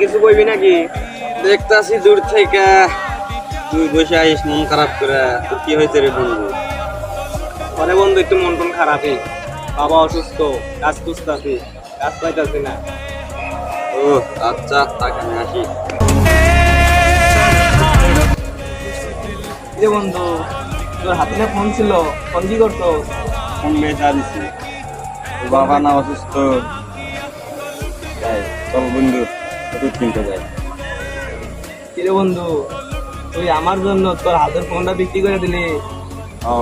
কিছু কইবি নাকি? দেখতাছি দূর থেকে তুই বসে আইস মন খারাপ করে। তোর কি হয়েছে রে বন্ধু? আরে বন্ধু একটু মন টন খারাপই, বাবা অসুস্থ, কাজ খুঁজতাছি, কাজ পাইতাছি না। ও আচ্ছা, তাকে আমি আসি। যে বন্ধু তোর হাতে না ফোন ছিল, ফোন কি করতো? ফোন বেচা দিছি। তোর বাবা না অসুস্থ, যাই চল বন্ধু ওষুধ কিনতে যাই। কিরে বন্ধু, তুই আমার জন্য তোর হাতের ফোনটা বিক্রি করে দিলি? ও